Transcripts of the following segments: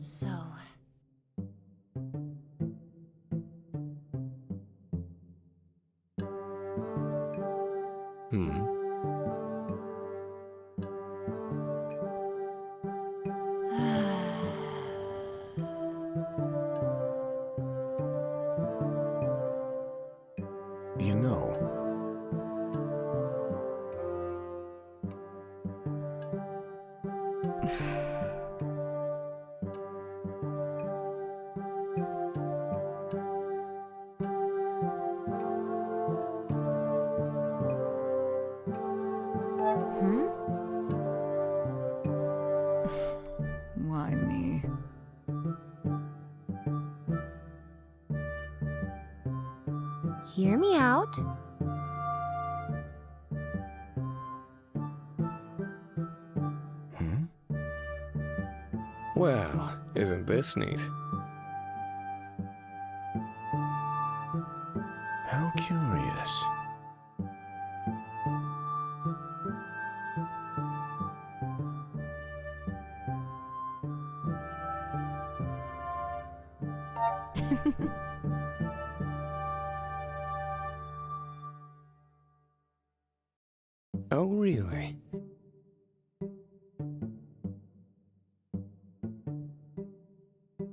So... You know... Why me? Hear me out. Well, isn't this neat? How curious. Oh, really?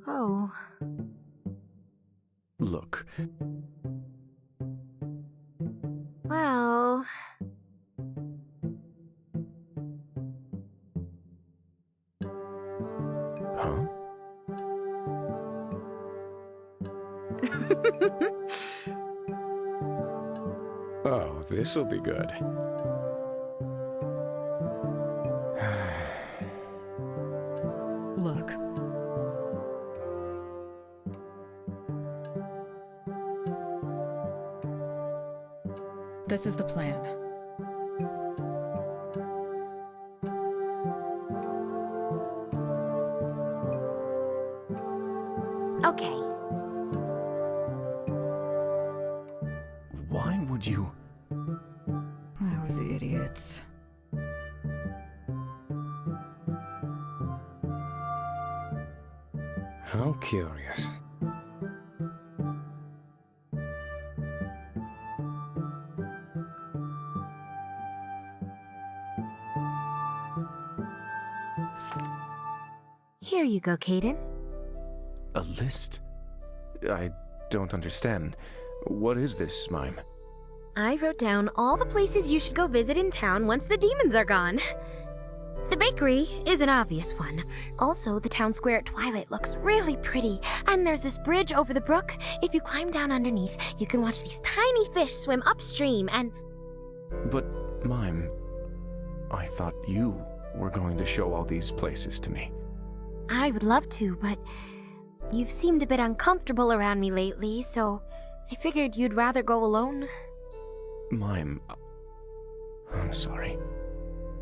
Oh. Look, Well... huh? Oh, this'll be good. Look. This is the plan. Okay. Why would you... Those idiots. How curious. Here you go, Kaidan. A list? I don't understand. What is this, Mime? I wrote down all the places you should go visit in town once the demons are gone. The bakery is an obvious one. Also, the town square at twilight looks really pretty. And there's this bridge over the brook. If you climb down underneath, you can watch these tiny fish swim upstream and... But, Mime, I thought you were going to show all these places to me. I would love to, but you've seemed a bit uncomfortable around me lately, so I figured you'd rather go alone. Mime, I'm sorry.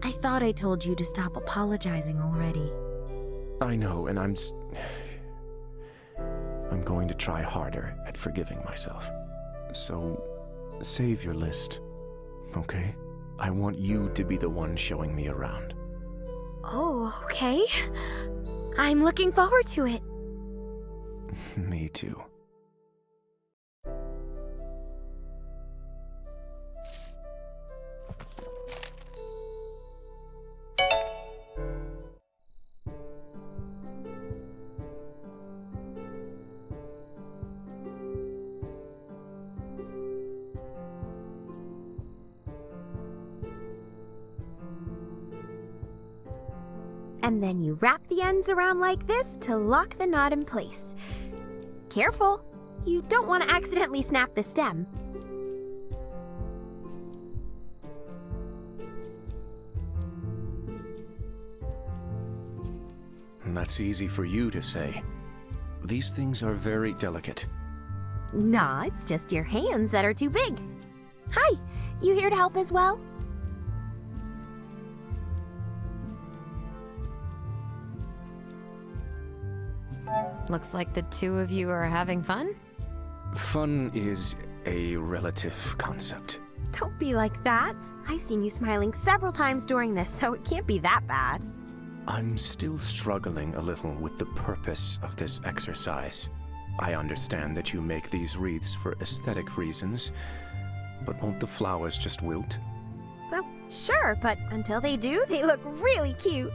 I thought I told you to stop apologizing already. I know, and I'm going to try harder at forgiving myself. So, save your list, okay? I want you to be the one showing me around. Oh, okay. I'm looking forward to it. Me too. And then you wrap the ends around like this to lock the knot in place. Careful! You don't want to accidentally snap the stem. That's easy for you to say. These things are very delicate. Nah, it's just your hands that are too big. Hi! You here to help as well? Looks like the two of you are having fun? Fun is a relative concept. Don't be like that. I've seen you smiling several times during this, so it can't be that bad. I'm still struggling a little with the purpose of this exercise. I understand that you make these wreaths for aesthetic reasons, but won't the flowers just wilt? Well, sure, but until they do, they look really cute.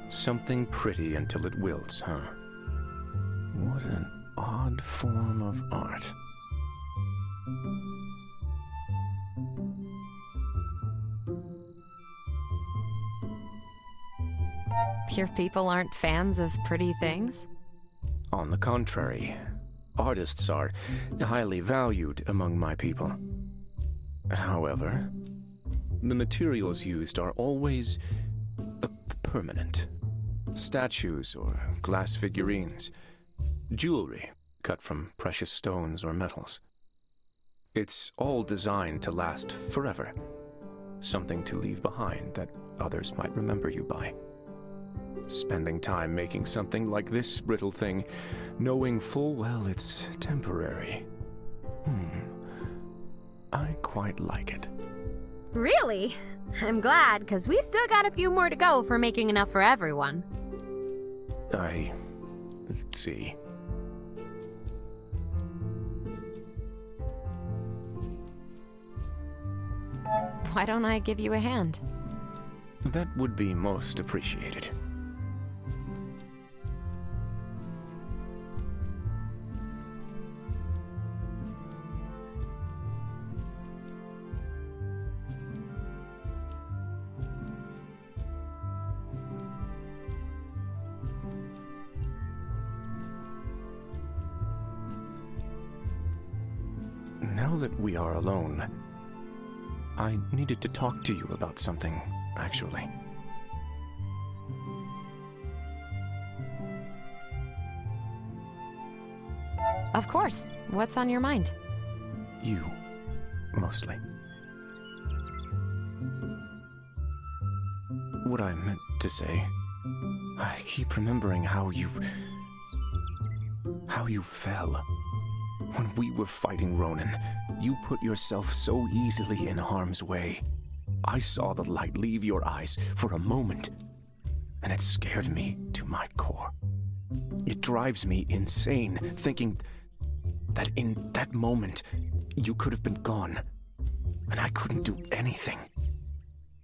Something pretty until it wilts, huh? What an odd form of art. Your people aren't fans of pretty things? On the contrary, artists are highly valued among my people. However, the materials used are always permanent. Statues or glass figurines, jewelry cut from precious stones or metals. It's all designed to last forever. Something to leave behind that others might remember you by. Spending time making something like this brittle thing, knowing full well it's temporary. I quite like it. Really? I'm glad, because we still got a few more to go for making enough for everyone. I see. Why don't I give you a hand? That would be most appreciated. Now that we are alone, I needed to talk to you about something, actually. Of course. What's on your mind? You, mostly. What I meant to say, I keep remembering how you fell. When we were fighting Ronan, you put yourself so easily in harm's way. I saw the light leave your eyes for a moment, and it scared me to my core. It drives me insane, thinking that in that moment, you could have been gone, and I couldn't do anything.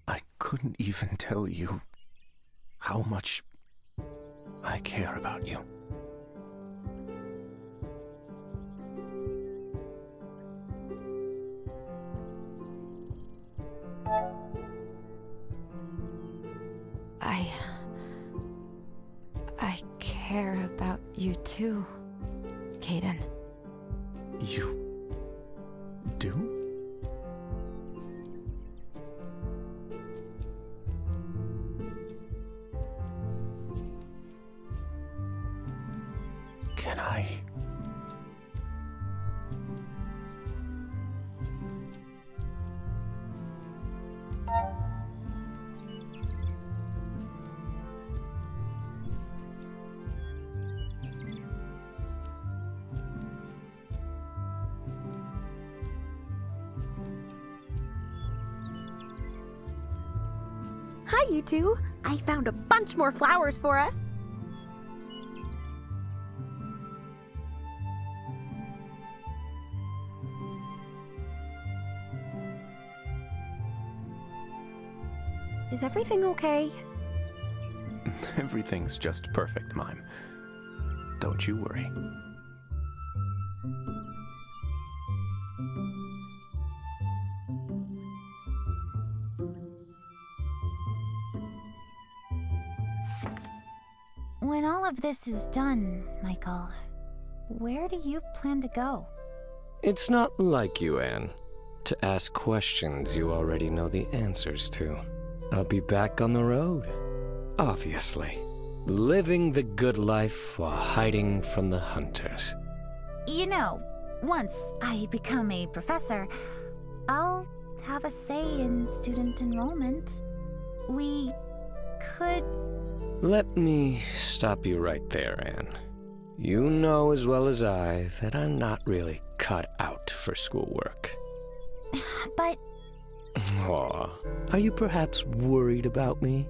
I couldn't even tell you how much I care about you. I care about you too, Kaidan. You do? Can I? Hi, you two. I found a bunch more flowers for us. Is everything okay? Everything's just perfect, Mime. Don't you worry. When all of this is done, Michael, where do you plan to go? It's not like you, Anne, to ask questions you already know the answers to. I'll be back on the road, obviously. Living the good life while hiding from the hunters. You know, once I become a professor, I'll have a say in student enrollment. We could... Let me stop you right there, Anne. You know as well as I that I'm not really cut out for schoolwork. But... Aw, are you perhaps worried about me?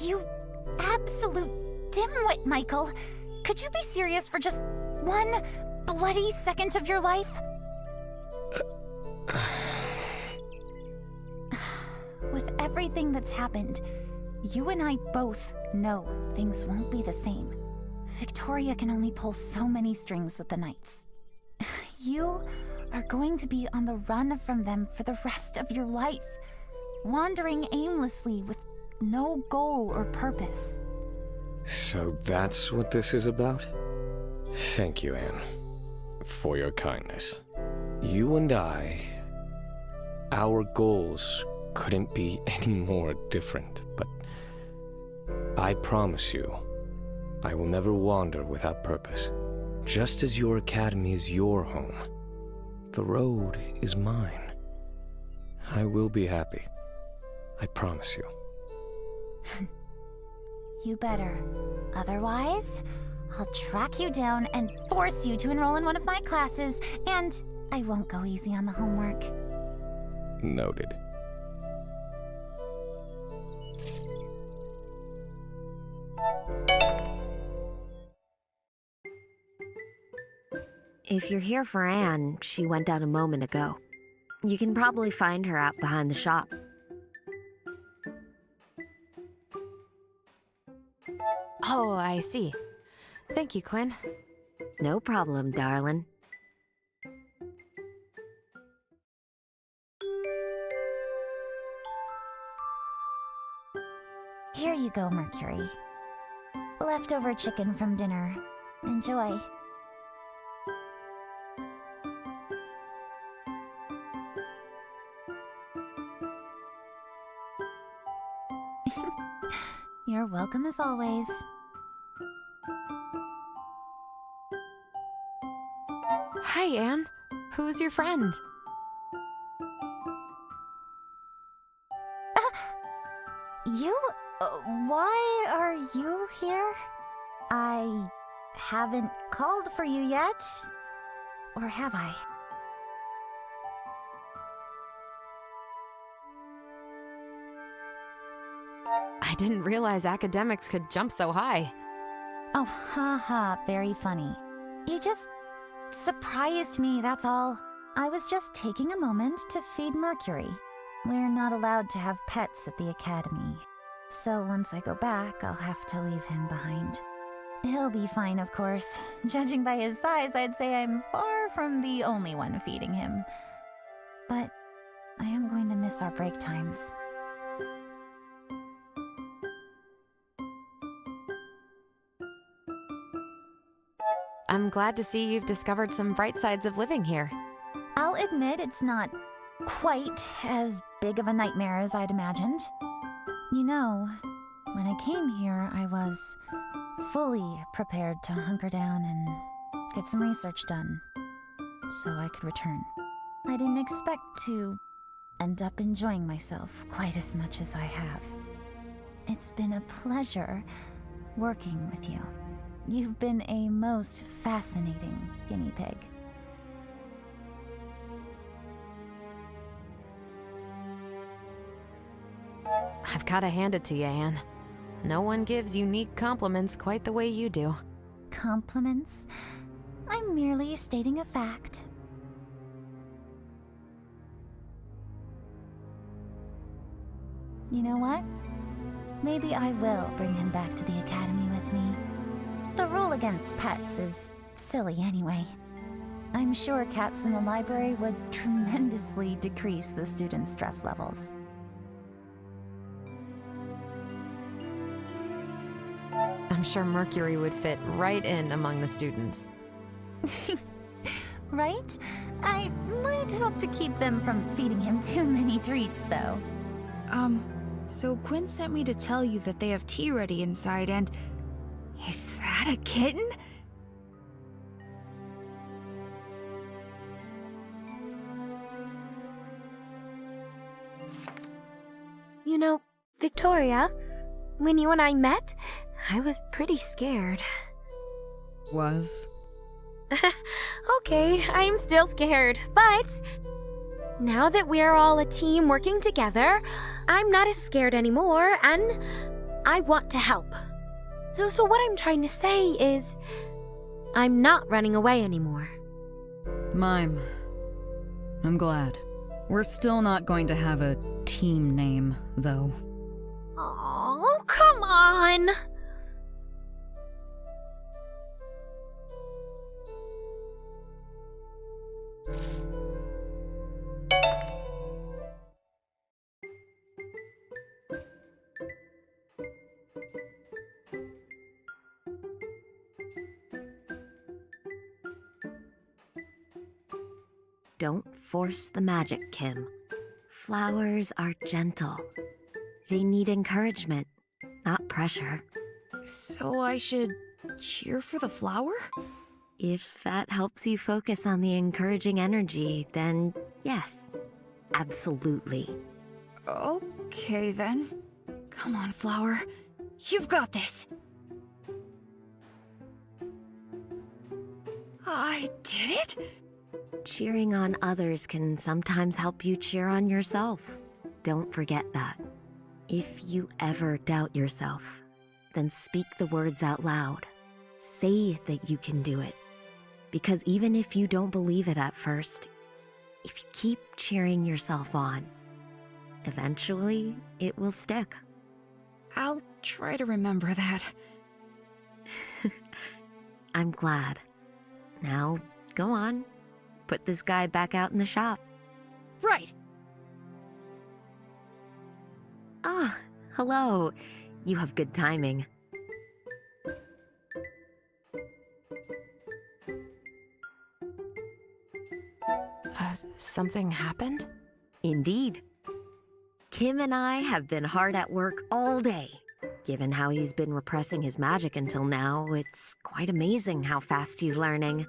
You absolute dimwit, Michael. Could you be serious for just one bloody second of your life? With everything that's happened, you and I both know things won't be the same. Victoria can only pull so many strings with the Knights. You are going to be on the run from them for the rest of your life, wandering aimlessly with no goal or purpose. So that's what this is about? Thank you, Anne, for your kindness. You and I, our goals couldn't be any more different, but I promise you, I will never wander without purpose. Just as your academy is your home, the road is mine. I will be happy. I promise you. You better. Otherwise, I'll track you down and force you to enroll in one of my classes, and I won't go easy on the homework. Noted. If you're here for Anne, she went out a moment ago. You can probably find her out behind the shop. Oh, I see. Thank you, Quinn. No problem, darling. Here you go, Mercury. Leftover chicken from dinner. Enjoy. You're welcome as always. Hi, Anne. Who's your friend? You? Why are you here? I haven't called for you yet. Or have I? I didn't realize academics could jump so high. Oh, haha, very funny. You just surprised me, that's all. I was just taking a moment to feed Mercury. We're not allowed to have pets at the academy. So once I go back, I'll have to leave him behind. He'll be fine, of course. Judging by his size, I'd say I'm far from the only one feeding him. But I am going to miss our break times. I'm glad to see you've discovered some bright sides of living here. I'll admit it's not quite as big of a nightmare as I'd imagined. You know, when I came here, I was fully prepared to hunker down and get some research done so I could return. I didn't expect to end up enjoying myself quite as much as I have. It's been a pleasure working with you. You've been a most fascinating guinea pig. I've gotta hand it to you, Anne. No one gives unique compliments quite the way you do. Compliments? I'm merely stating a fact. You know what? Maybe I will bring him back to the academy with me. The rule against pets is silly anyway. I'm sure cats in the library would tremendously decrease the students' stress levels. I'm sure Mercury would fit right in among the students. Right? I might have to keep them from feeding him too many treats, though. So Quinn sent me to tell you that they have tea ready inside, and... Is that a kitten? You know, Victoria, when you and I met, I was pretty scared. Was? Okay, I'm still scared, but now that we're all a team working together, I'm not as scared anymore, and I want to help. So what I'm trying to say is, I'm not running away anymore. Mime. I'm glad. We're still not going to have a team name, though. Oh, come on! Don't force the magic, Kim. Flowers are gentle. They need encouragement, not pressure. So I should cheer for the flower? If that helps you focus on the encouraging energy, then yes, absolutely. Okay then. Come on, flower. You've got this. I did it? Cheering on others can sometimes help you cheer on yourself. Don't forget that. If you ever doubt yourself, then speak the words out loud. Say that you can do it. Because even if you don't believe it at first, if you keep cheering yourself on, eventually it will stick. I'll try to remember that. I'm glad. Now, go on. Put this guy back out in the shop. Right. Ah, hello. You have good timing. Something happened? Indeed. Kim and I have been hard at work all day. Given how he's been repressing his magic until now, it's quite amazing how fast he's learning.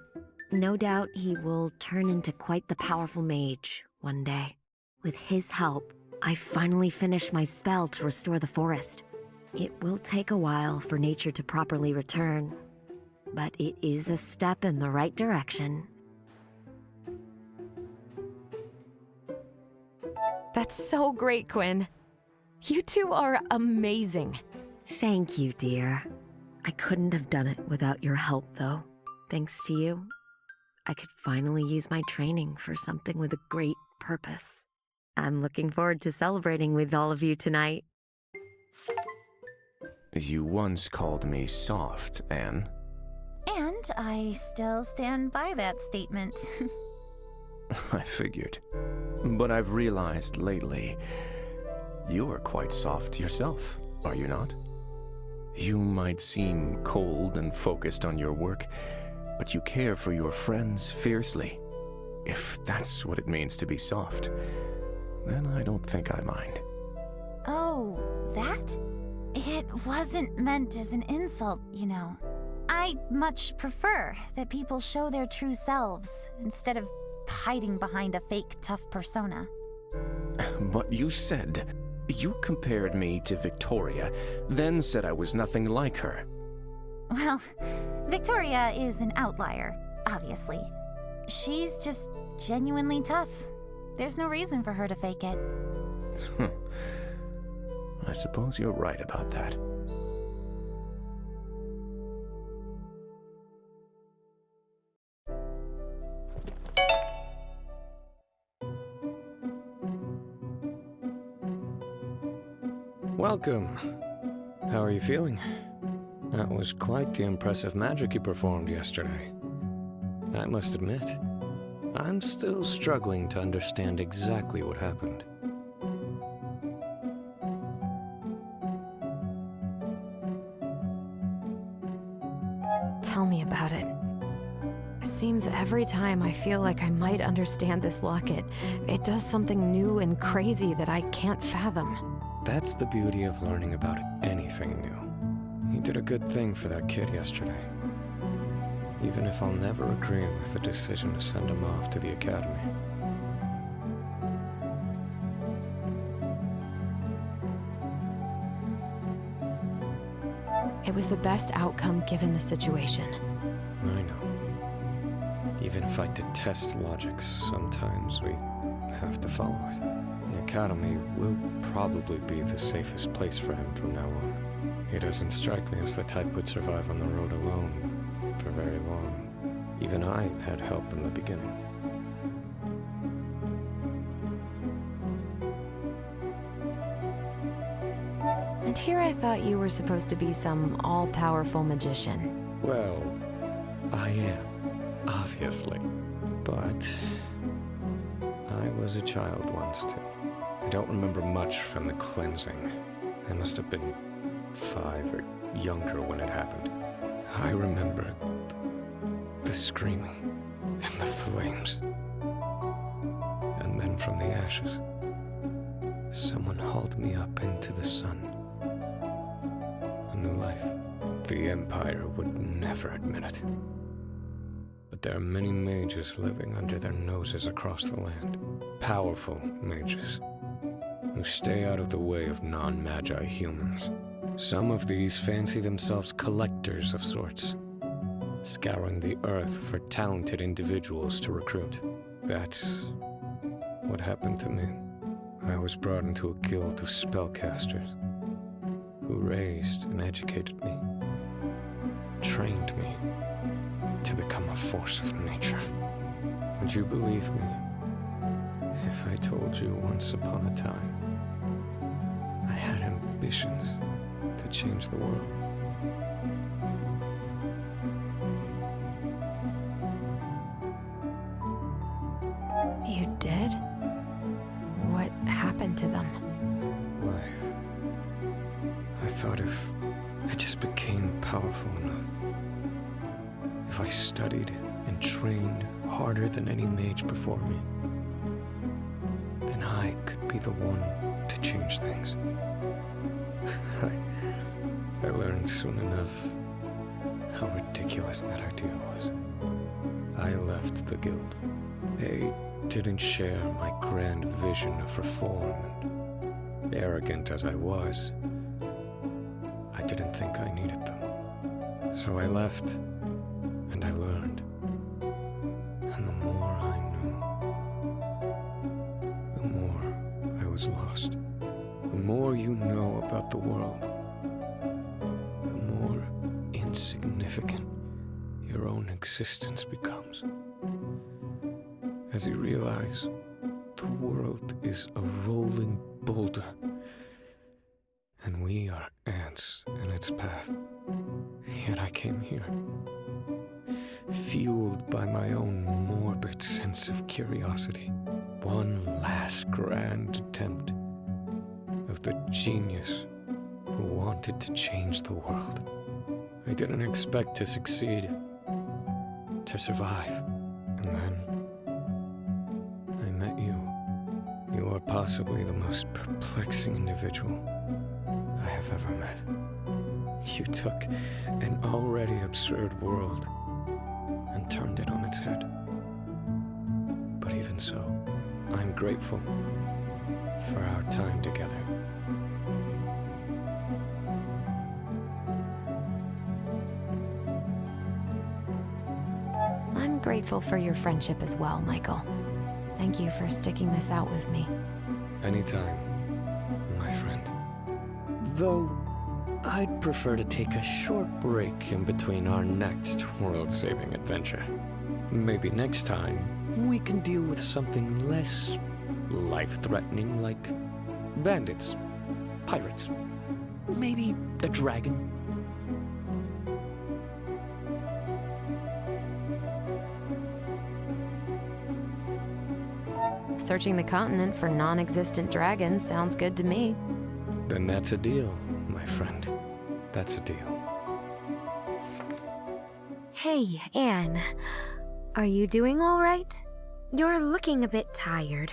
No doubt he will turn into quite the powerful mage one day. With his help, I finally finished my spell to restore the forest. It will take a while for nature to properly return, but it is a step in the right direction. That's so great, Quinn. You two are amazing. Thank you, dear. I couldn't have done it without your help, though. Thanks to you, I could finally use my training for something with a great purpose. I'm looking forward to celebrating with all of you tonight. You once called me soft, Anne. And I still stand by that statement. I figured. But I've realized lately, you're quite soft yourself, are you not? You might seem cold and focused on your work, but you care for your friends fiercely. If that's what it means to be soft, then I don't think I mind. Oh, that? It wasn't meant as an insult, you know. I much prefer that people show their true selves instead of hiding behind a fake tough persona. But you said, you compared me to Victoria, then said I was nothing like her. Well, Victoria is an outlier, obviously. She's just genuinely tough. There's no reason for her to fake it. I suppose you're right about that. Welcome. How are you feeling? That was quite the impressive magic you performed yesterday. I must admit, I'm still struggling to understand exactly what happened. Tell me about it. Seems every time I feel like I might understand this locket, it does something new and crazy that I can't fathom. That's the beauty of learning about anything new. You did a good thing for that kid yesterday. Even if I'll never agree with the decision to send him off to the academy. It was the best outcome given the situation. I know. Even if I detest logic, sometimes we have to follow it. The academy will probably be the safest place for him from now on. He doesn't strike me as the type who'd survive on the road alone for very long. Even I had help in the beginning. And here I thought you were supposed to be some all-powerful magician. Well, I am, obviously. But I was a child once, too. I don't remember much from the cleansing. I must have been 5 or younger when it happened. I remember the screaming and the flames. And then from the ashes, someone hauled me up into the sun. A new life. The Empire would never admit it. But there are many mages living under their noses across the land. Powerful mages who stay out of the way of non-magi humans. Some of these fancy themselves collectors of sorts, scouring the earth for talented individuals to recruit. That's what happened to me. I was brought into a guild of spellcasters who raised and educated me, trained me to become a force of nature. Would you believe me if I told you once upon a time I had ambitions to change the world? You did? What happened to them? Why, I thought if I just became powerful enough, if I studied and trained harder than any mage before me, then I could be the one to change things. I learned soon enough how ridiculous that idea was. I left the guild. They didn't share my grand vision of reform, and arrogant as I was, I didn't think I needed them. So I left, and I learned. And the more I knew, the more I was lost. The more you know about the world, the more insignificant your own existence becomes. As you realize, the world is a rolling boulder, and we are ants in its path. Yet I came here, fueled by my own morbid sense of curiosity. One last grand attempt of the genius who wanted to change the world. I didn't expect to succeed, to survive, and then I met you. You are possibly the most perplexing individual I have ever met. You took an already absurd world and turned it on its head. But even so, I'm grateful for our time together. I'm grateful for your friendship as well, Michael. Thank you for sticking this out with me. Anytime, my friend. Though, I'd prefer to take a short break in between our next world-saving adventure. Maybe next time, we can deal with something less life-threatening like bandits, pirates, maybe a dragon. Searching the continent for non-existent dragons sounds good to me. Then that's a deal, my friend. That's a deal. Hey, Anne. Are you doing all right? You're looking a bit tired.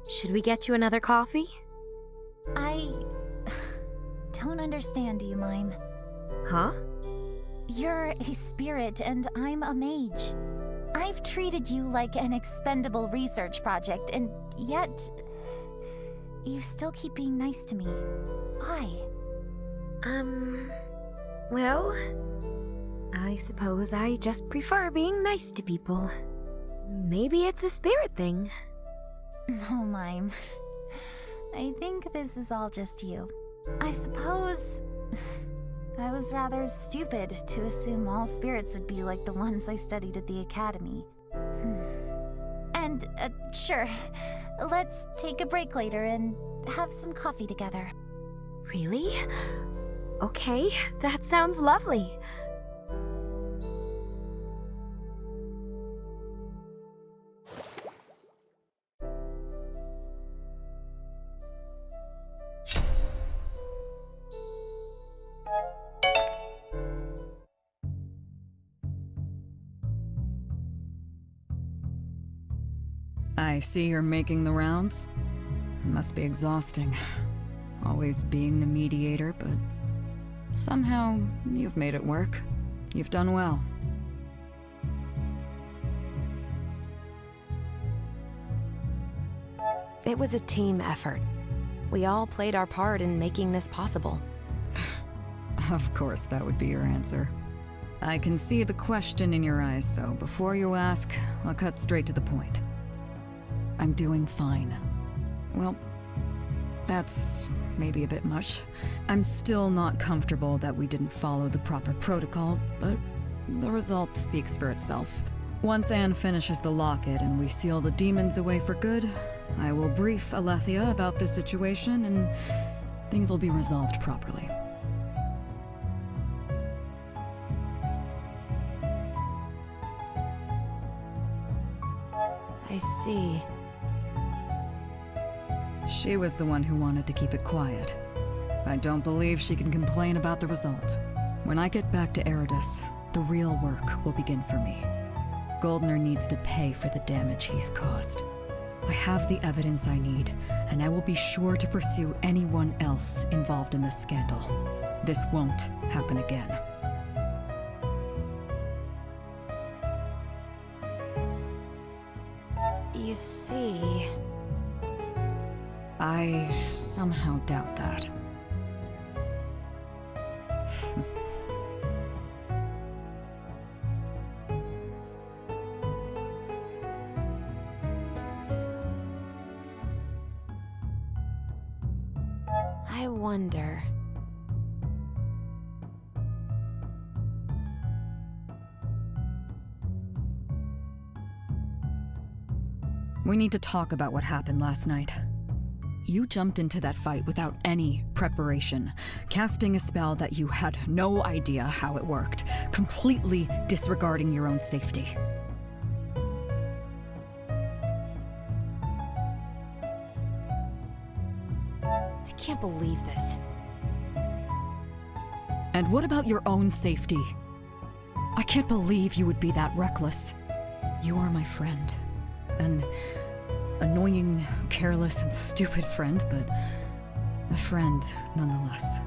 Should we get you another coffee? I don't understand you, Mime. Huh? You're a spirit and I'm a mage. I've treated you like an expendable research project, and yet you still keep being nice to me. Why? Well, I suppose I just prefer being nice to people. Maybe it's a spirit thing. No, Mime. I think this is all just you. I suppose I was rather stupid to assume all spirits would be like the ones I studied at the academy. And, sure, let's take a break later and have some coffee together. Really? Okay, that sounds lovely. I see you're making the rounds. Must be exhausting. Always being the mediator, but somehow you've made it work. You've done well. It was a team effort. We all played our part in making this possible. Of course, that would be your answer. I can see the question in your eyes, so before you ask, I'll cut straight to the point. I'm doing fine. Well, that's maybe a bit much. I'm still not comfortable that we didn't follow the proper protocol, but the result speaks for itself. Once Anne finishes the locket and we seal the demons away for good, I will brief Alethea about this situation and things will be resolved properly. I see. She was the one who wanted to keep it quiet. I don't believe she can complain about the result. When I get back to Eridus, the real work will begin for me. Goldner needs to pay for the damage he's caused. I have the evidence I need, and I will be sure to pursue anyone else involved in this scandal. This won't happen again. You see... I somehow doubt that. I wonder... We need to talk about what happened last night. You jumped into that fight without any preparation, casting a spell that you had no idea how it worked, completely disregarding your own safety. I can't believe this. And what about your own safety? I can't believe you would be that reckless. You are my friend. An annoying, careless, and stupid friend, but a friend nonetheless.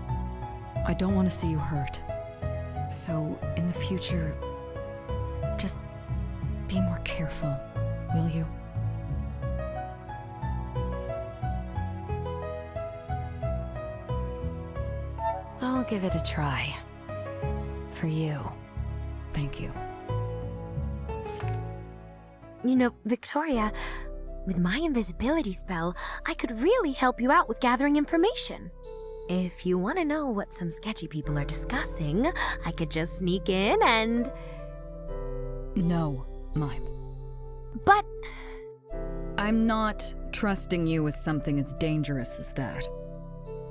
I don't want to see you hurt. So, in the future, just be more careful, will you? I'll give it a try. For you. Thank you. You know, Victoria, with my invisibility spell, I could really help you out with gathering information. If you want to know what some sketchy people are discussing, I could just sneak in and... No, Mime. But... I'm not trusting you with something as dangerous as that.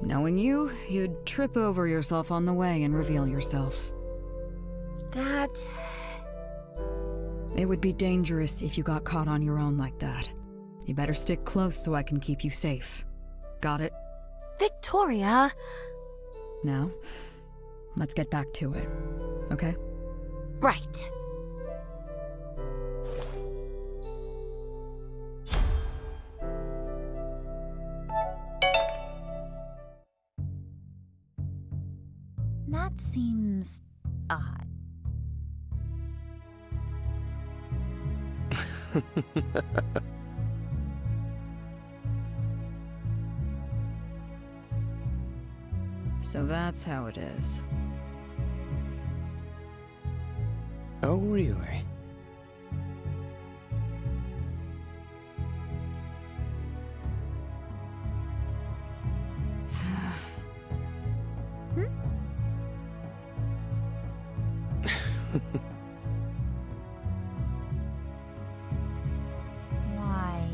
Knowing you, you'd trip over yourself on the way and reveal yourself. That... It would be dangerous if you got caught on your own like that. You better stick close so I can keep you safe. Got it? Victoria... Now, let's get back to it, okay? Right. That seems odd. So that's how it is. Oh, really? Why?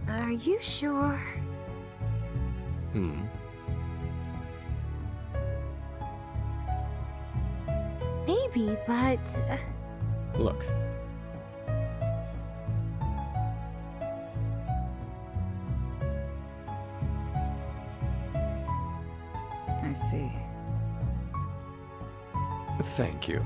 Are you sure? Maybe, but... Look. I see. Thank you.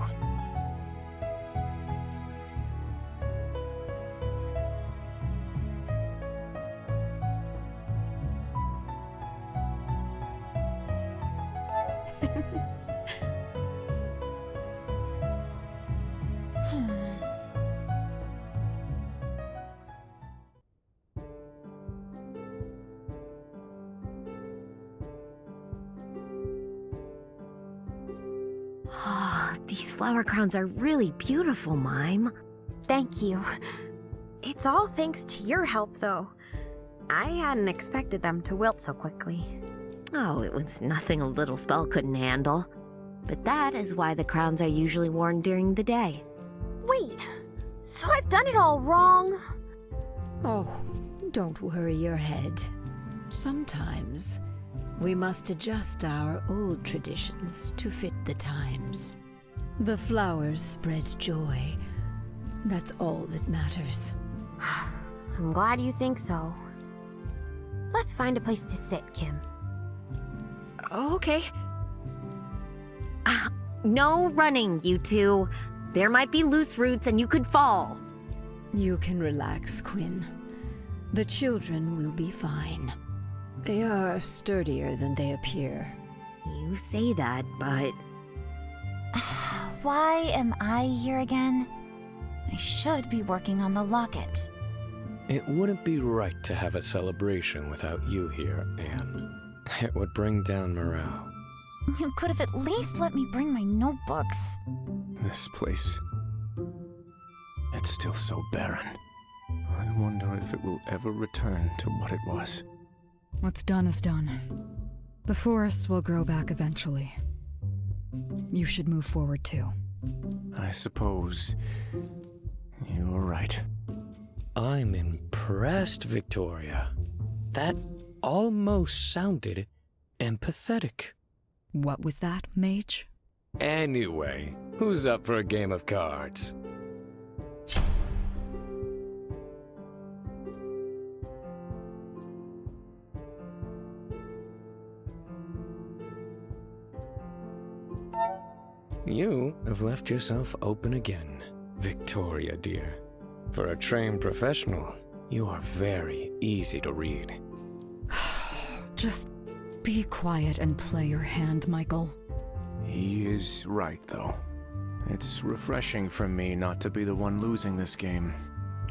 Oh, these flower crowns are really beautiful, Mime. Thank you. It's all thanks to your help, though. I hadn't expected them to wilt so quickly. Oh, it was nothing a little spell couldn't handle. But that is why the crowns are usually worn during the day. Wait, so I've done it all wrong? Oh, don't worry your head. Sometimes we must adjust our old traditions to fit the times. The flowers spread joy. That's all that matters. I'm glad you think so. Let's find a place to sit, Kim. Okay. No running, you two. There might be loose roots and you could fall. You can relax, Quinn. The children will be fine. They are sturdier than they appear. You say that, but... Why am I here again? I should be working on the locket. It wouldn't be right to have a celebration without you here, Anne. It would bring down morale. You could have at least let me bring my notebooks. This place. It's still so barren. I wonder if it will ever return to what it was. What's done is done. The forests will grow back eventually. You should move forward too. I suppose you're right. I'm impressed, Victoria. That almost sounded empathetic. What was that, mage? Anyway, who's up for a game of cards? You have left yourself open again, Victoria, dear. For a trained professional, you are very easy to read. Just be quiet and play your hand, Michael. He is right, though. It's refreshing for me not to be the one losing this game.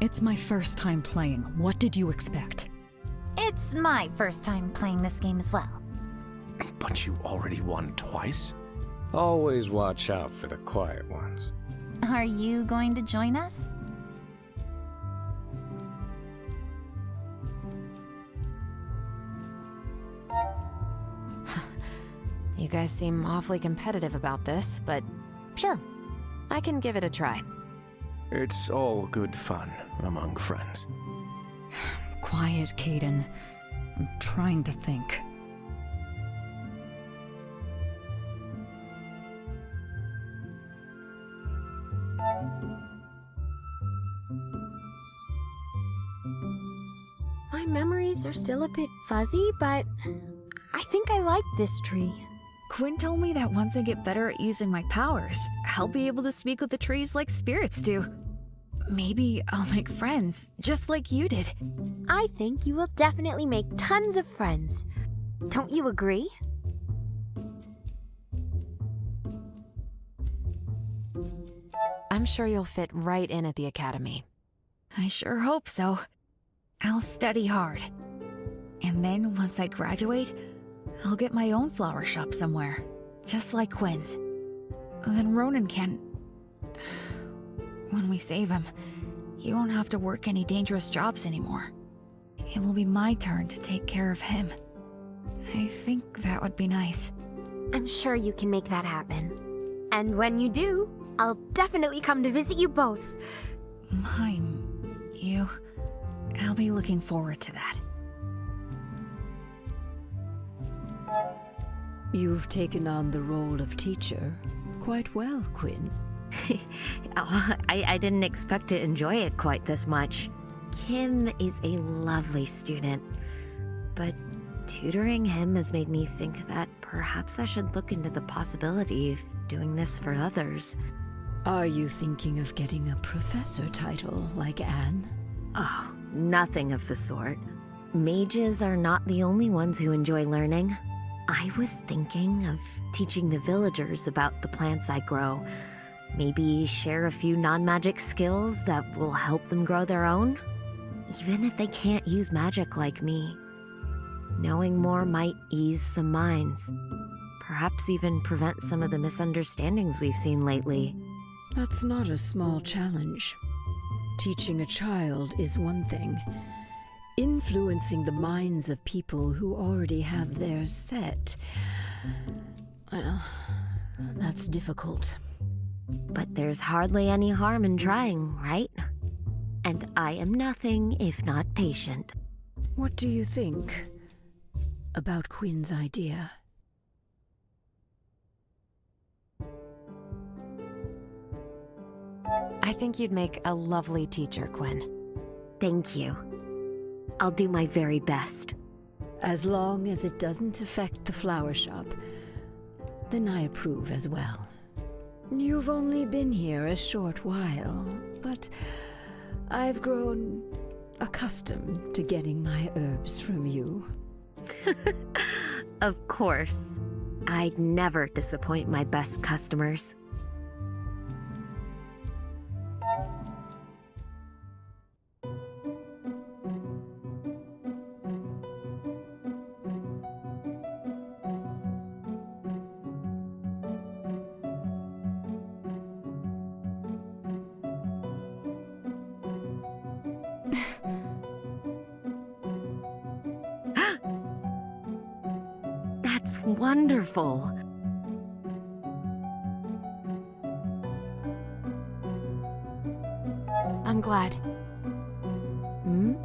It's my first time playing. What did you expect? It's my first time playing this game as well. But you already won twice? Always watch out for the quiet ones. Are you going to join us? You guys seem awfully competitive about this, but sure, I can give it a try. It's all good fun among friends. Quiet, Kaidan. I'm trying to think. My memories are still a bit fuzzy, but I think I like this tree. Quinn told me that once I get better at using my powers, I'll be able to speak with the trees like spirits do. Maybe I'll make friends, just like you did. I think you will definitely make tons of friends. Don't you agree? I'm sure you'll fit right in at the academy. I sure hope so. I'll study hard. And then once I graduate, I'll get my own flower shop somewhere, just like Quinn's. Then Ronan can... When we save him, he won't have to work any dangerous jobs anymore. It will be my turn to take care of him. I think that would be nice. I'm sure you can make that happen. And when you do, I'll definitely come to visit you both. Mime, I'll be looking forward to that. You've taken on the role of teacher quite well, Quinn. I didn't expect to enjoy it quite this much. Kim is a lovely student, but tutoring him has made me think that perhaps I should look into the possibility of doing this for others. Are you thinking of getting a professor title like Anne? Oh, nothing of the sort. Mages are not the only ones who enjoy learning. I was thinking of teaching the villagers about the plants I grow. Maybe share a few non-magic skills that will help them grow their own? Even if they can't use magic like me. Knowing more might ease some minds. Perhaps even prevent some of the misunderstandings we've seen lately. That's not a small challenge. Teaching a child is one thing. Influencing the minds of people who already have theirs set, well, that's difficult. But there's hardly any harm in trying, right? And I am nothing if not patient. What do you think about Quinn's idea? I think you'd make a lovely teacher, Quinn. Thank you. I'll do my very best. As long as it doesn't affect the flower shop, then I approve as well. You've only been here a short while, but I've grown accustomed to getting my herbs from you. Of course. I'd never disappoint my best customers. That's wonderful. I'm glad. Hmm?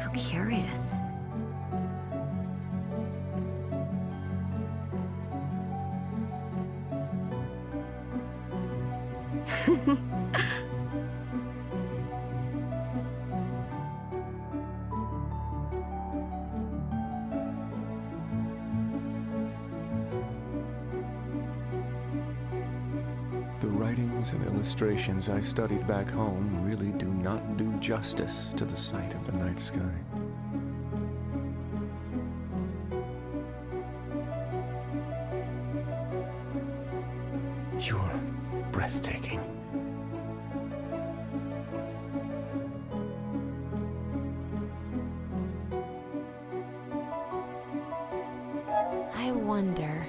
How curious. The writings and illustrations I studied back home really do not do justice to the sight of the night sky. You're breathtaking. I wonder.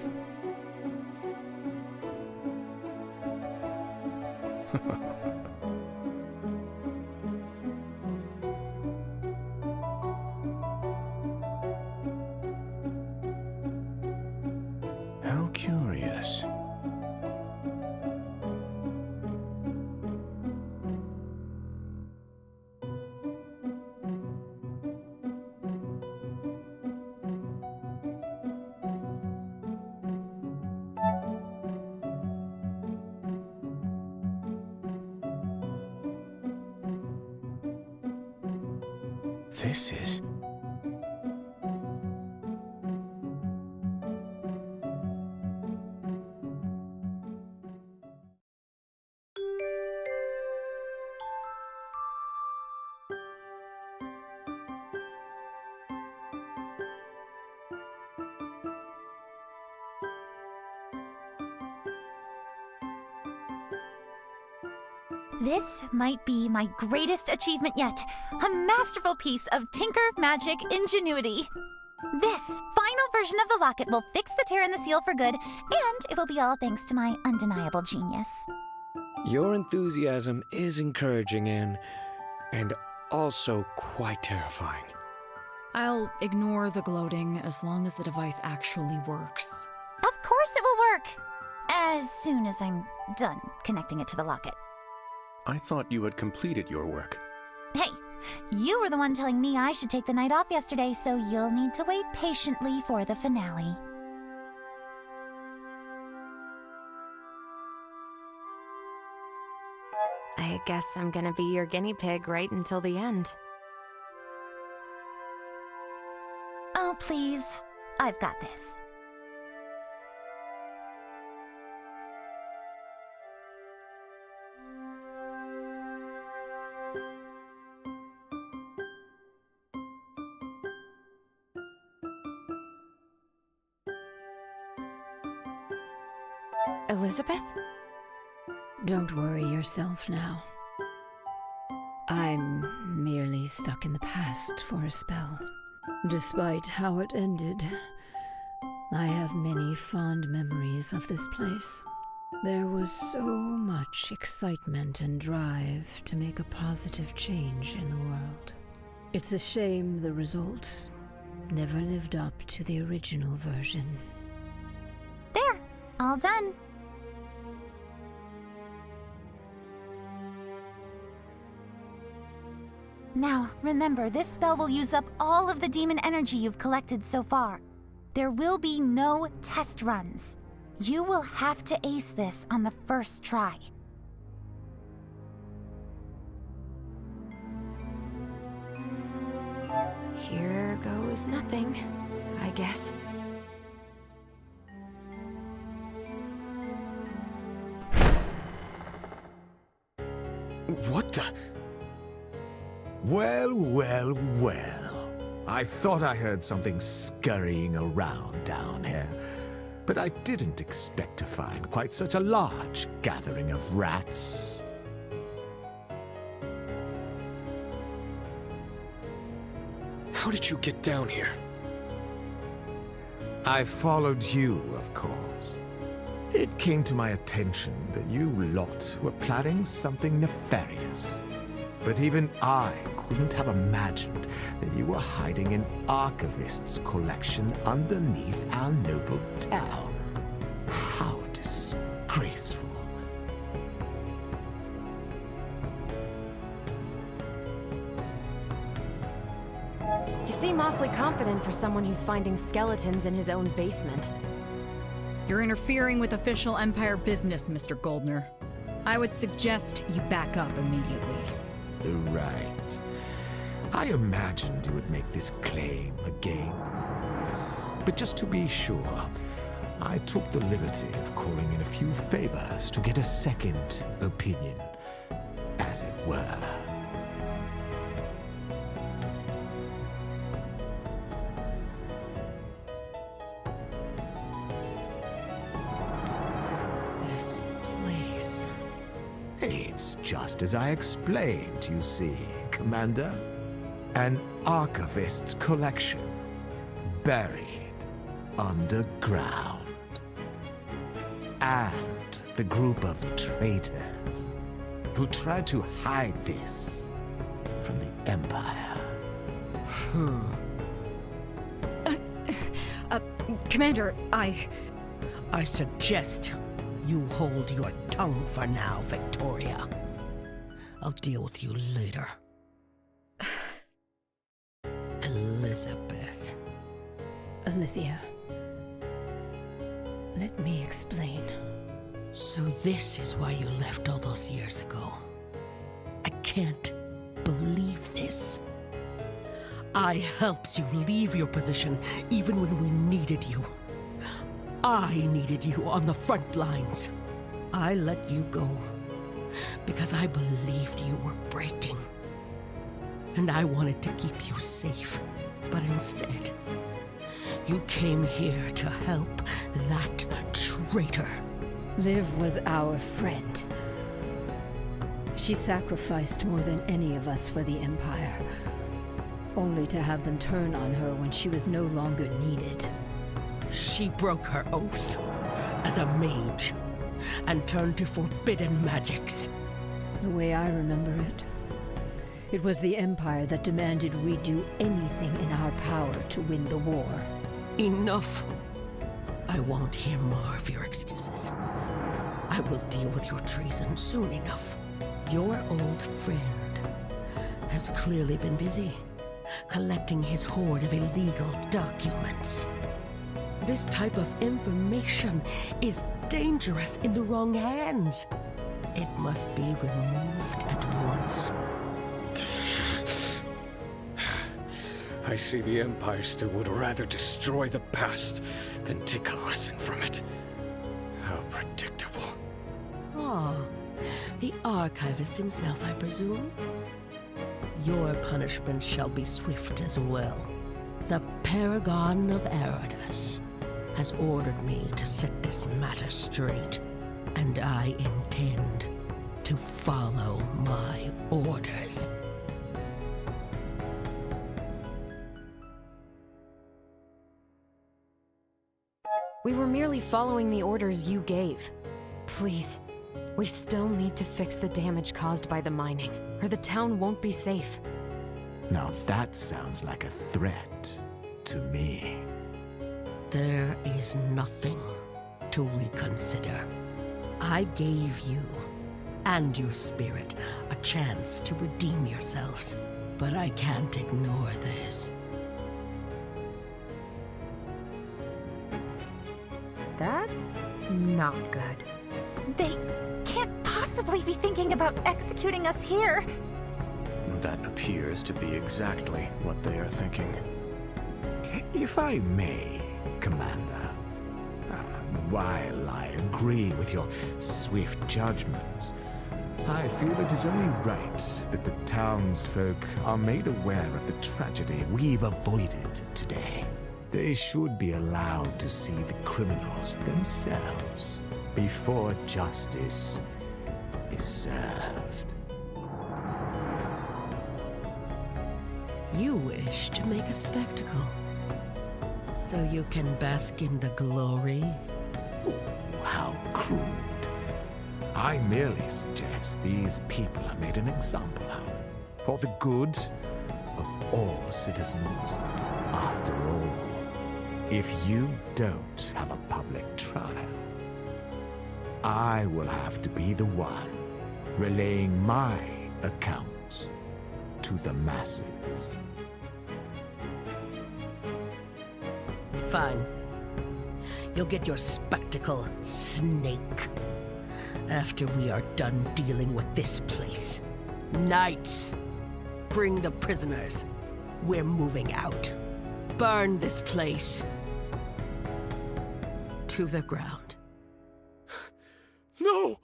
How curious. This is... This might be my greatest achievement yet. A masterful piece of tinker magic ingenuity. This final version of the locket will fix the tear in the seal for good, and it will be all thanks to my undeniable genius. Your enthusiasm is encouraging, Anne, and also quite terrifying. I'll ignore the gloating as long as the device actually works. Of course it will work! As soon as I'm done connecting it to the locket. I thought you had completed your work. Hey, you were the one telling me I should take the night off yesterday, so you'll need to wait patiently for the finale. I guess I'm gonna be your guinea pig right until the end. Oh, please. I've got this. Elizabeth? Don't worry yourself now. I'm merely stuck in the past for a spell. Despite how it ended, I have many fond memories of this place. There was so much excitement and drive to make a positive change in the world. It's a shame the result never lived up to the original version. There! All done. Now, remember, this spell will use up all of the demon energy you've collected so far. There will be no test runs. You will have to ace this on the first try. Here goes nothing, I guess. What the? Well, well, well. I thought I heard something scurrying around down here, but I didn't expect to find quite such a large gathering of rats. How did you get down here? I followed you, of course. It came to my attention that you lot were planning something nefarious. But even I couldn't have imagined that you were hiding an archivist's collection underneath our noble town. How disgraceful. You seem awfully confident for someone who's finding skeletons in his own basement. You're interfering with official Empire business, Mr. Goldner. I would suggest you back up immediately. Right. I imagined you would make this claim again. But just to be sure, I took the liberty of calling in a few favors to get a second opinion, as it were. This place. It's just as I explained, you see, Commander. An archivist's collection, buried underground. And the group of traitors who tried to hide this from the Empire. Commander, I suggest you hold your tongue for now, Victoria. I'll deal with you later. Elizabeth. Alithia. Let me explain. So this is why you left all those years ago. I can't believe this. I helped you leave your position even when we needed you. I needed you on the front lines. I let you go because I believed you were breaking. And I wanted to keep you safe. But instead, you came here to help that traitor. Liv was our friend. She sacrificed more than any of us for the Empire, only to have them turn on her when she was no longer needed. She broke her oath as a mage. and turned to forbidden magics. The way I remember it, it was the Empire that demanded we do anything in our power to win the war. Enough. I won't hear more of your excuses. I will deal with your treason soon enough. Your old friend has clearly been busy, collecting his hoard of illegal documents. This type of information is dangerous in the wrong hands. It must be removed at once. I see the Empire still would rather destroy the past than take a lesson from it. How predictable. Ah, the Archivist himself, I presume? Your punishment shall be swift as well. The Paragon of Eridus has ordered me to set this matter straight, and I intend to follow my orders. We were merely following the orders you gave. Please, we still need to fix the damage caused by the mining, or the town won't be safe. Now that sounds like a threat to me. There is nothing to reconsider. I gave you and your spirit a chance to redeem yourselves, but I can't ignore this. That's not good. They can't possibly be thinking about executing us here. That appears to be exactly what they are thinking. If I may, Commander, while I agree with your swift judgment, I feel it is only right that the townsfolk are made aware of the tragedy we've avoided today. They should be allowed to see the criminals themselves before justice is served. You wish to make a spectacle, so you can bask in the glory? Oh, how crude. I merely suggest these people are made an example of, for the good of all citizens. After all, if you don't have a public trial, I will have to be the one relaying my account to the masses. Fine. You'll get your spectacle, snake. After we are done dealing with this place. Knights, bring the prisoners. We're moving out. Burn this place to the ground. No!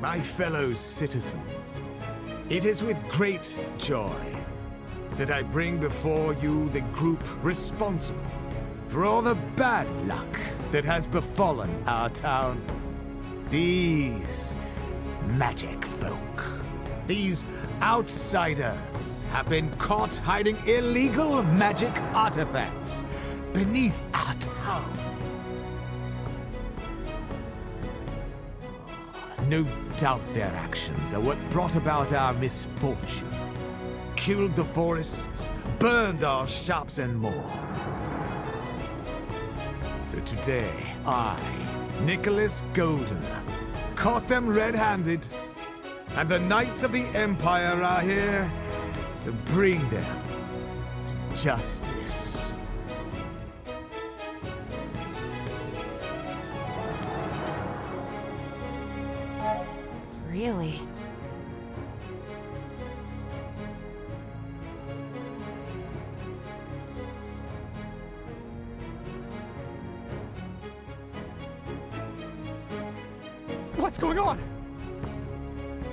My fellow citizens, it is with great joy that I bring before you the group responsible for all the bad luck that has befallen our town. These magic folk, these outsiders, have been caught hiding illegal magic artifacts beneath our town. No doubt their actions are what brought about our misfortune. Killed the forests, burned our shops and more. So today, I, Nicholas Goldener, caught them red-handed, and the Knights of the Empire are here to bring them to justice. Really? What's going on?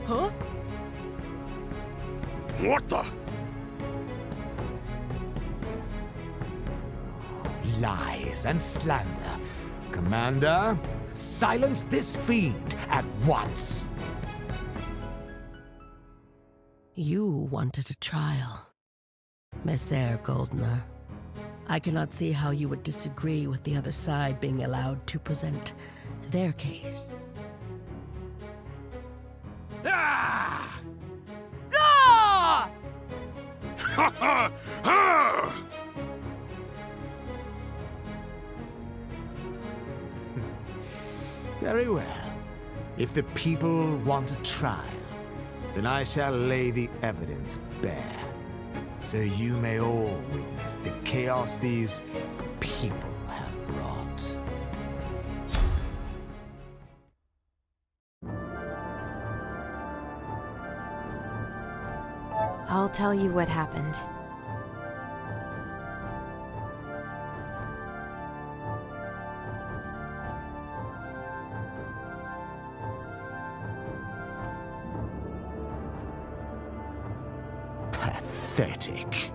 Huh? What the? Lies and slander. Commander, silence this fiend at once. You wanted a trial, Messer Goldner. I cannot see how you would disagree with the other side being allowed to present their case. Ah! Ah! Ha ha ha! Very well. If the people want a trial, then I shall lay the evidence bare, so you may all witness the chaos these people have brought. I'll tell you what happened. Pathetic.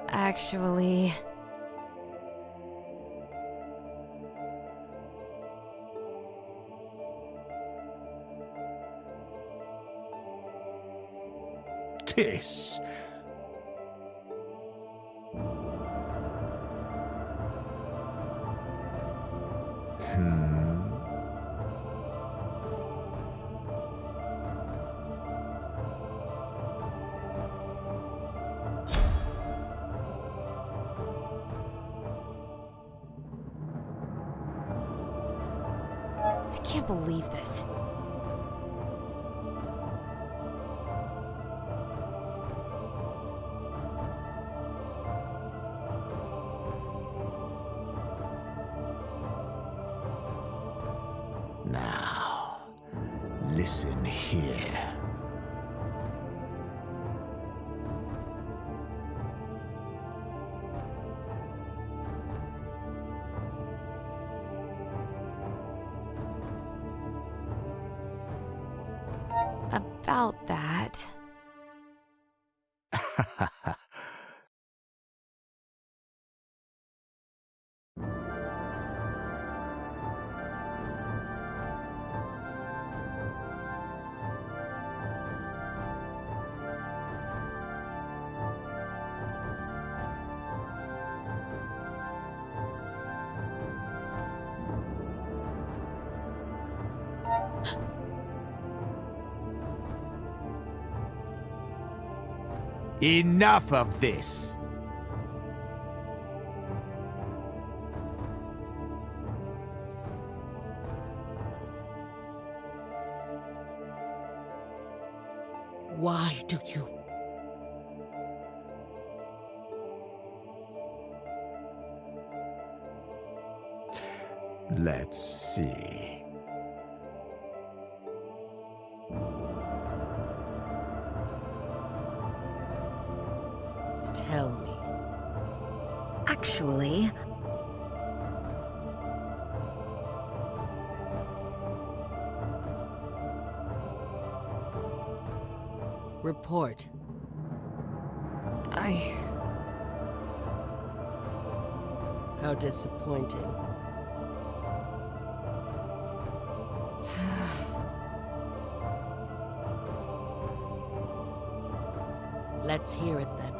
Actually... This... I can't believe this. Now, listen here. About that... Enough of this! Why do you? Let's see. Tell me. Actually, report. How disappointing. Let's hear it then.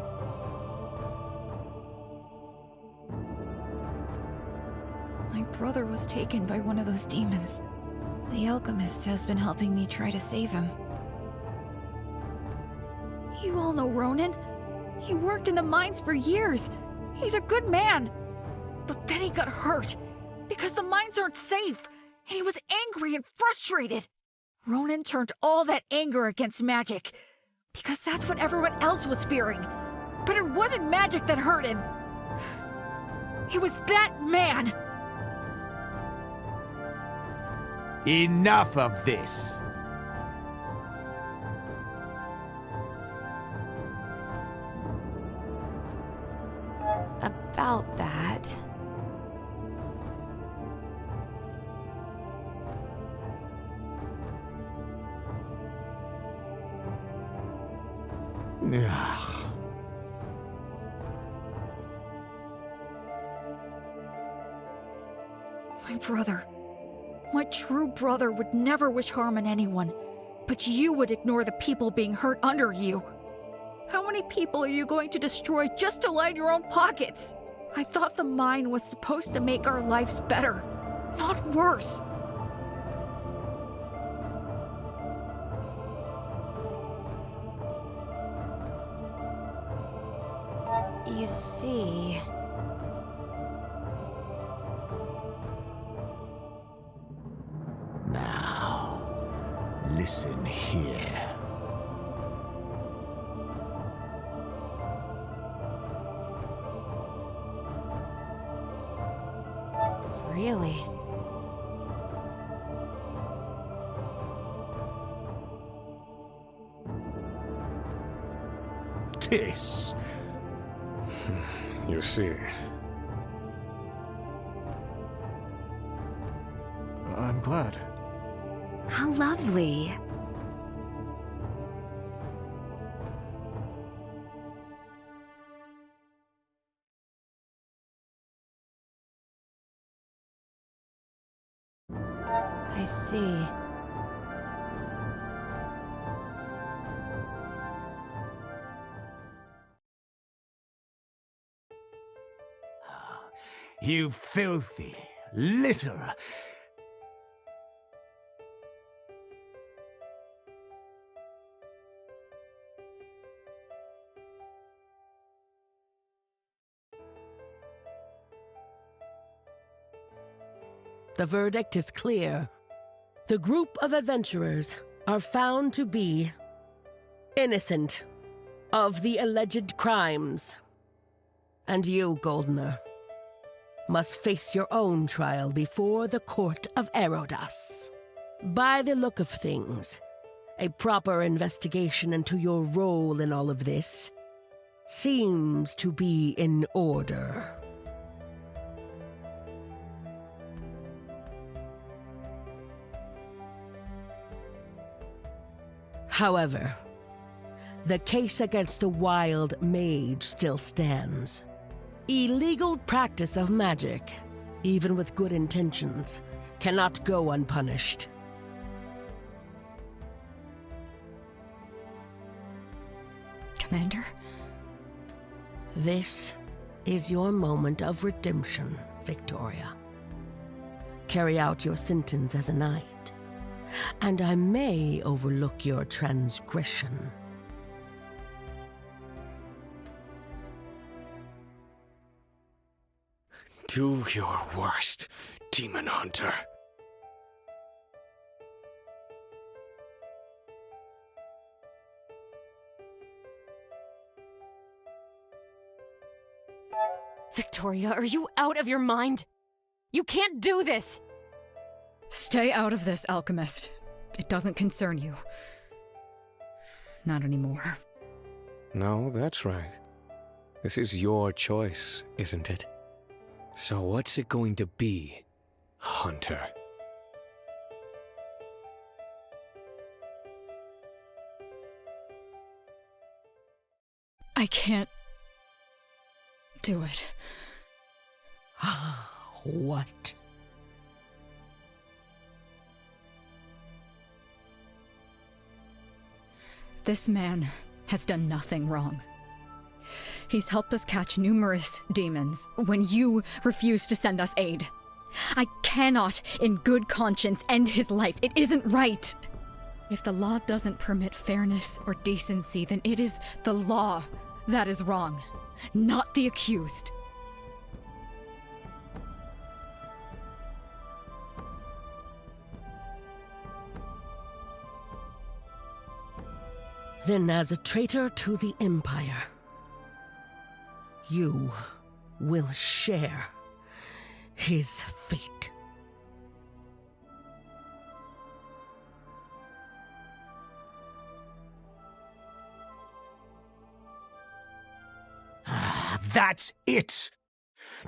My brother was taken by one of those demons. The alchemist has been helping me try to save him. You all know Ronan? He worked in the mines for years. He's a good man. But then he got hurt because the mines aren't safe, and he was angry and frustrated. Ronan turned all that anger against magic, because that's what everyone else was fearing. But it wasn't magic that hurt him. It was that man! Enough of this! About that... Ugh. My brother. My true brother would never wish harm on anyone, but you would ignore the people being hurt under you. How many people are you going to destroy just to line your own pockets? I thought the mine was supposed to make our lives better, not worse. You see... Now, listen here. Really? This. You see. I'm glad. How lovely. I see. You filthy, little... The verdict is clear. The group of adventurers are found to be innocent of the alleged crimes. And you, Goldener, must face your own trial before the court of Erodas. By the look of things, a proper investigation into your role in all of this seems to be in order. However, the case against the Wild Mage still stands. Illegal practice of magic, even with good intentions, cannot go unpunished. Commander? This is your moment of redemption, Victoria. Carry out your sentence as a knight, and I may overlook your transgression. Do your worst, Demon Hunter. Victoria, are you out of your mind? You can't do this! Stay out of this, alchemist. It doesn't concern you. Not anymore. No, that's right. This is your choice, isn't it? So what's it going to be, Hunter? I can't do it. What? This man has done nothing wrong. He's helped us catch numerous demons when you refuse to send us aid. I cannot, in good conscience, end his life. It isn't right. If the law doesn't permit fairness or decency, then it is the law that is wrong, not the accused. Then as a traitor to the Empire, you will share his fate. That's it!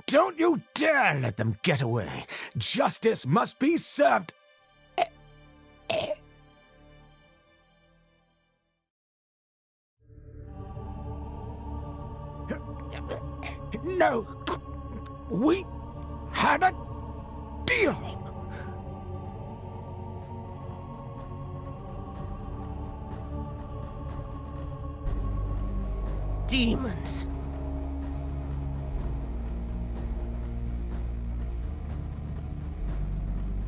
Don't you dare let them get away! Justice must be served! No! We had a deal! Demons!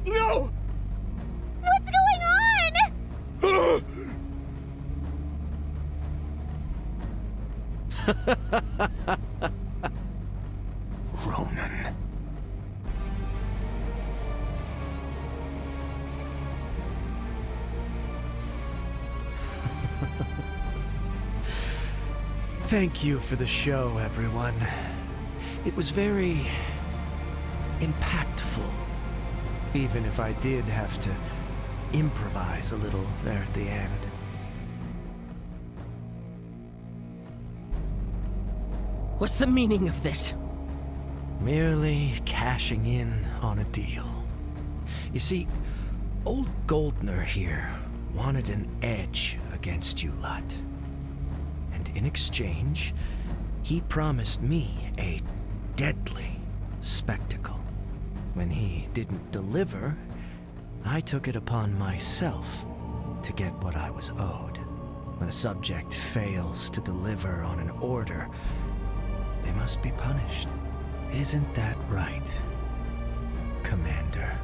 No! What's going on? Ronan. Thank you for the show, everyone. It was very impactful, even if I did have to improvise a little there at the end. What's the meaning of this? Merely cashing in on a deal. You see, old Goldner here wanted an edge against you lot. And in exchange, he promised me a deadly spectacle. When he didn't deliver, I took it upon myself to get what I was owed. When a subject fails to deliver on an order, they must be punished. Isn't that right, Commander?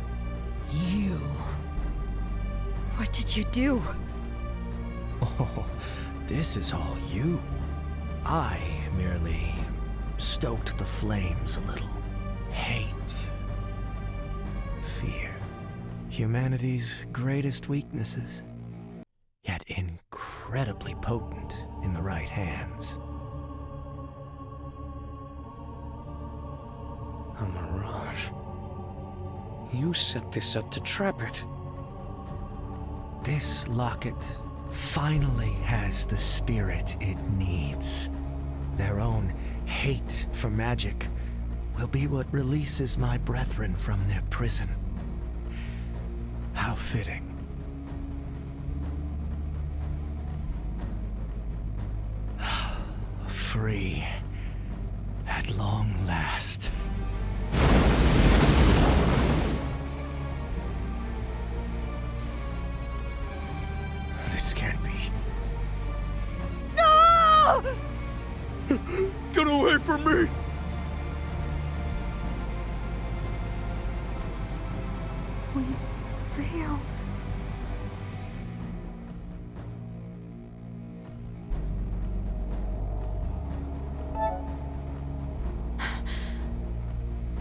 You... What did you do? Oh, this is all you. I merely stoked the flames a little. Hate. Fear. Humanity's greatest weaknesses. Yet incredibly potent in the right hands. A mirage. You set this up to trap it. This locket finally has the spirit it needs. Their own hate for magic will be what releases my brethren from their prison. How fitting. Free at long last. This can't be. No! Get away from me! We failed.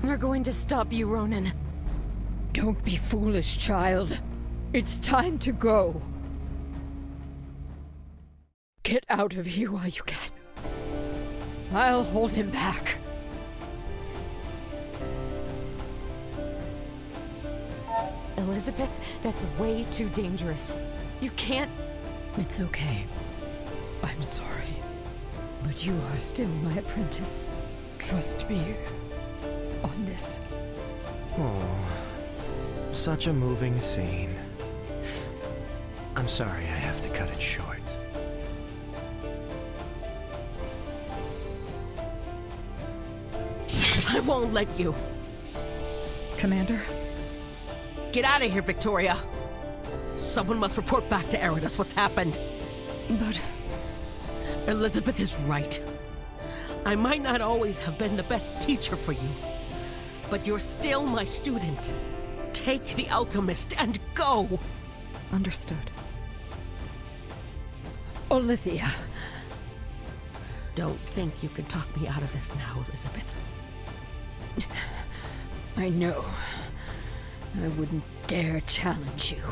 We're going to stop you, Ronan. Don't be foolish, child. It's time to go. Get out of here while you can. I'll hold him back. Elizabeth, that's way too dangerous. You can't... It's okay. I'm sorry. But you are still my apprentice. Trust me on this. Oh, such a moving scene. I'm sorry I have to cut it short. I won't let you. Commander? Get out of here, Victoria. Someone must report back to Eridas what's happened. But... Elizabeth is right. I might not always have been the best teacher for you, but you're still my student. Take the alchemist and go! Understood. Olithia. Don't think you can talk me out of this now, Elizabeth. I know. I wouldn't dare challenge you.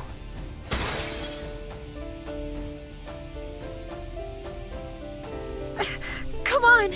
on!